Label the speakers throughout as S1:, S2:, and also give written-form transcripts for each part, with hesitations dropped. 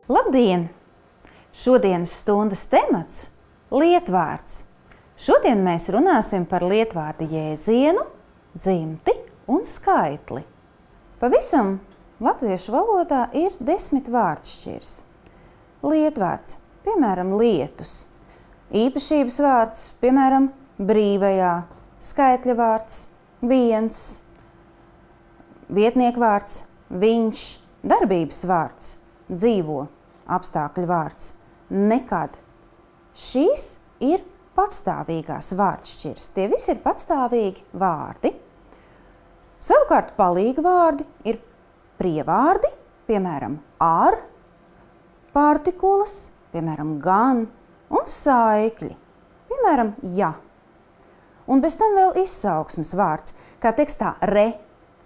S1: Labdien! Šodienas stundas temats – lietvārds. Šodien mēs runāsim par lietvārda jēdzienu, dzimti un skaitli. Pavisam latviešu valodā ir 10 vārdšķirs. Lietvārds, piemēram, lietus. Īpašības vārds, piemēram, brīvajā. Skaitļa vārds, viens. Vietniekvārds, viņš. Darbības vārds, dzīvo. Apstākļu vārds, nekad. Šīs ir patstāvīgās vārdšķiras. Tie visi ir patstāvīgi vārdi. Savukārt palīga vārdi ir prievārdi, piemēram, ar, partikulas, piemēram, gan, un saikļi, piemēram, ja. Un bez tam vēl izsauksmes vārds, kā tekstā re,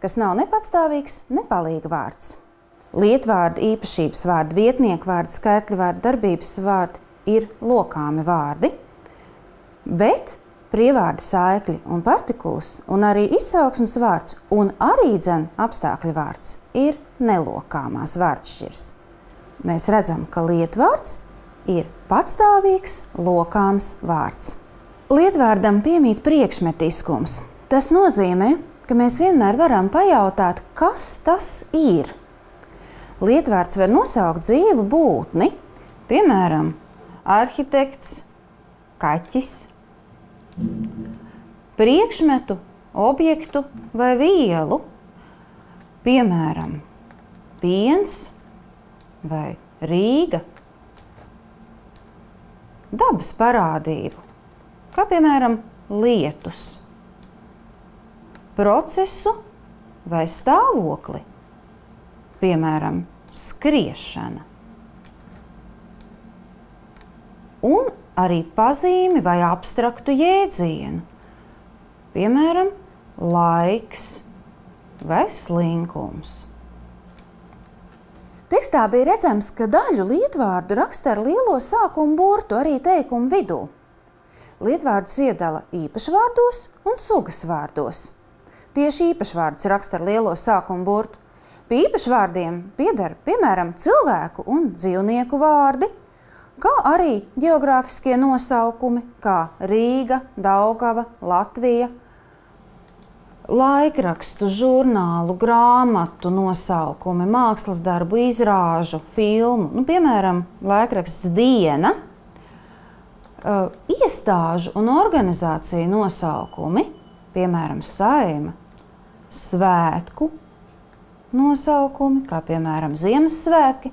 S1: kas nav ne patstāvīgs, ne palīga vārds. Lietvārdi, īpašības vārdi, vietniekvārdi, skaitļu vārdi, darbības vārdi ir lokāmi vārdi, bet prievārdi, saikļi un partikulas un arī izsauksmes vārds un arī apstākļu vārds ir nelokāmās vārdšķiras. Mēs redzam, ka lietvārds ir patstāvīgs, lokāms vārds. Lietvārdam piemīt priekšmetiskums. Tas nozīmē, ka mēs vienmēr varam pajautāt, kas tas ir. Lietvārds var nosaukt dzīvu būtni, piemēram, arhitekts, kaķis, priekšmetu, objektu vai vielu, piemēram, piens vai Rīga, dabas parādību, kā piemēram lietus, procesu vai stāvokli, piemēram, skriešana. Un arī pazīmi vai abstraktu jēdzienu, piemēram, laiks vai slinkums. Tekstā bija redzams, ka daļu lietvārdu raksta ar lielo sākumu burtu arī teikumu vidū. Lietvārdus iedala īpašvārdos un sugas vārdos. Tieši īpašvārdus raksta ar lielo sākumu burtu. Pie īpašvārdiem pieder, piemēram, cilvēku un dzīvnieku vārdi, kā arī ģeogrāfiskie nosaukumi, kā Rīga, Daugava, Latvija, laikrakstu, žurnālu, grāmatu nosaukumi, mākslas darbu, izrāžu, filmu, piemēram, laikraksts Diena, iestāžu un organizāciju nosaukumi, piemēram, Saeima, svētku nosaukumi, kā piemēram Ziemassvētki,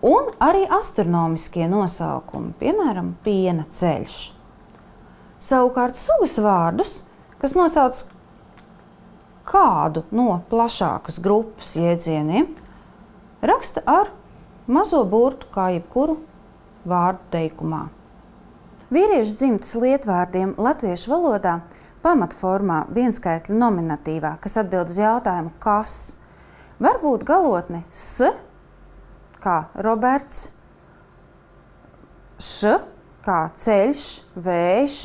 S1: un arī astronomiskie nosaukumi, piemēram, piena ceļš. Savukārt sugas vārdus, kas nosauc kādu no plašākas grupas jēdzieniem, raksta ar mazo burtu, kā jebkuru vārdu teikumā. Vīriešu dzimtes lietvārdiem latviešu valodā pamatformā vienskaitļa nominatīvā, kas atbild uz jautājumu kas, var būt galotne s, kā Roberts, š, kā ceļš, vējš,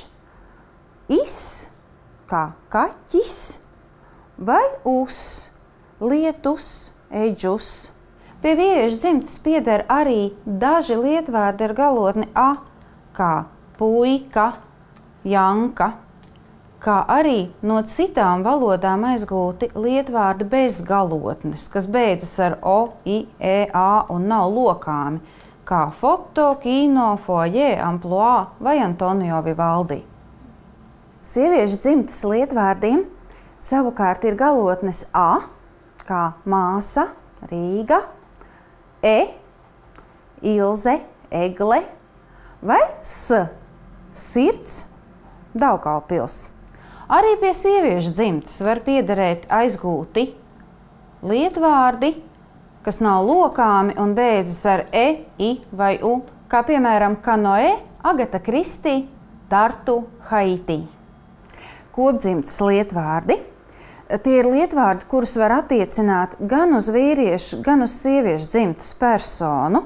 S1: is, kā kaķis, vai us, lietus, eģus. Pie vīriešu dzimtes pieder arī daži lietvārdi ar galotni a, kā puika, janka, kā arī no citām valodām aizgūti lietvārdi bez galotnes, kas beidzas ar o, i, e, a un nav lokāmi, kā foto, kino, foajē, amploā vai Antonio Vivaldi. Sieviešu dzimtes lietvārdiem savukārt ir galotnes a, kā māsa, Rīga, e, Ilze, Egle vai s, sirds, Daugavpils. Arī pie sieviešu dzimtes var piederēt aizgūti lietvārdi, kas nav lokāmi un beidzas ar e, i vai u, kā piemēram Kanoe, Agata Kristī, Tartu, Haiti. Kopdzimtes lietvārdi. Tie ir lietvārdi, kurus var attiecināt gan uz vīriešu, gan uz sieviešu dzimtes personu,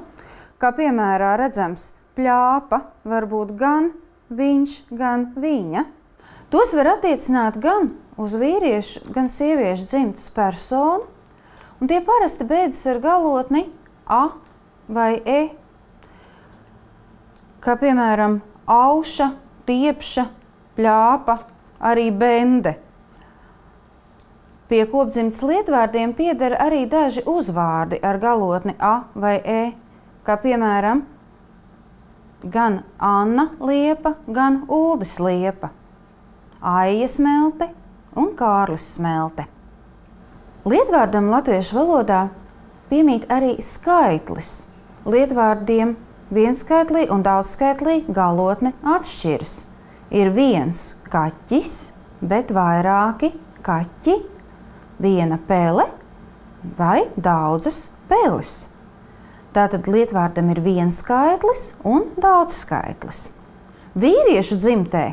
S1: kā piemērā redzams pļāpa var būt gan viņš, gan viņa. Tos var attiecināt gan uz vīriešu, gan sieviešu dzimtes personu, un tie parasti beidzas ar galotni a, vai e. Kā piemēram auša, riepša, pļāpa, arī bende. Pie kopdzimtes lietvārdiem pieder arī daži uzvārdi ar galotni a vai e, kā piemēram gan Anna liepa, gan Uldis liepa, Aija smelte un Kārlis smelte. Lietvārdam latviešu valodā piemīt arī skaitlis. Lietvārdiem vienskaitlī un daudzskaitlī galotne atšķiras. Ir viens kaķis, bet vairāki kaķi, viena pele vai daudzas peles. Tātad lietvārdam ir viens skaitlis un daudz skaitlis. Vīriešu dzimtē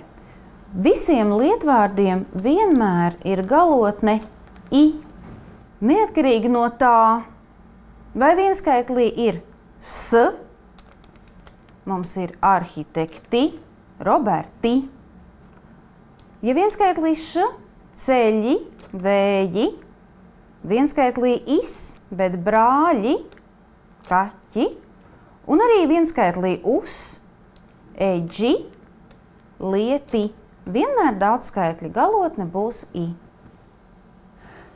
S1: visiem lietvārdiem vienmēr ir galotne i. Neatkarīgi no tā, vai vienskaitlī ir s, mums ir arhitekti, Roberti. Ja vienskaitlī š, ceļi, vēji, vienskaitlī is, bet brāļi, kaķi, un arī vienskaitlī us, eģi, lieti, vienmēr daudzskaitļa galotne būs i.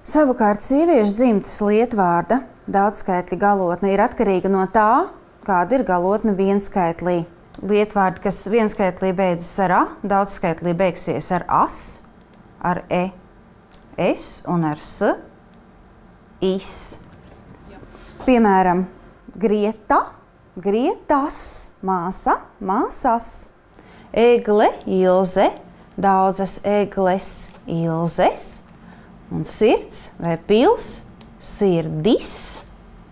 S1: Savukārt sieviešu dzimtes lietvārda daudzskaitļa galotne ir atkarīga no tā, kāda ir galotne vienskaitlī. Lietvārdi, kas vienskaitlī beidzas ar a, daudzskaitlī beigsies ar as, ar e, es un ar s, is. Piemēram, grieta, grietas, māsa, māsas, egle, ilze, daudzas egles, ilzes, un sirds vai pils, sirdis,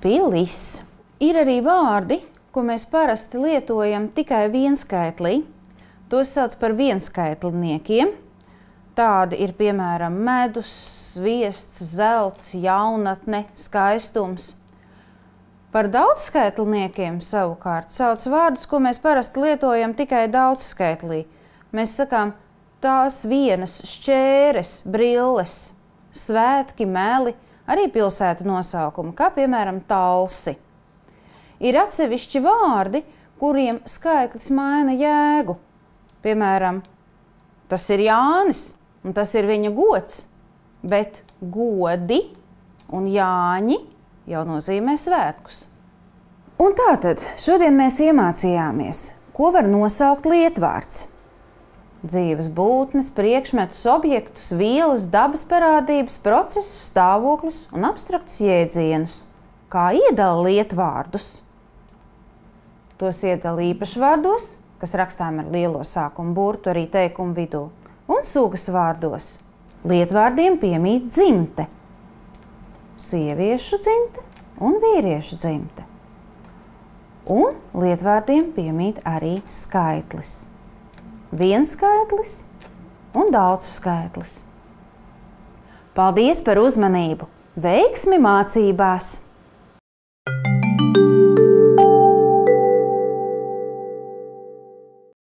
S1: pilis. Ir arī vārdi, ko mēs parasti lietojam tikai vienskaitlī. Tos sauc par vienskaitliniekiem. Tādi ir piemēram medus, sviests, zelts, jaunatne, skaistums. Par daudzskaitliniekiem savukārt sauc vārdus, ko mēs parasti lietojam tikai daudzskaitlī. Mēs sakām tās vienas, šķēres, brilles, svētki, meli, arī pilsētu nosaukumi, kā piemēram talsi. Ir atsevišķi vārdi, kuriem skaitlis maina jēgu. Piemēram, tas ir Jānis. Un tas ir viņa gods, bet godi un Jāņi jau nozīmē svētkus. Un tātad šodien mēs iemācījāmies, ko var nosaukt lietvārds. Dzīves būtnes, priekšmetus, objektus, vielas, dabas parādības, procesus, stāvokļus un abstraktus jēdzienus. Kā iedala lietvārdus? Tos iedala īpašvārdos, kas rakstām ar lielo sākumu burtu arī teikumu vidū. Un sugas vārdos. Lietvārdiem piemīt dzimte. Sieviešu dzimte un vīriešu dzimte. Un lietvārdiem piemīt arī skaitlis. Vienskaitlis un daudzskaitlis. Paldies par uzmanību! Veiksmi mācībās!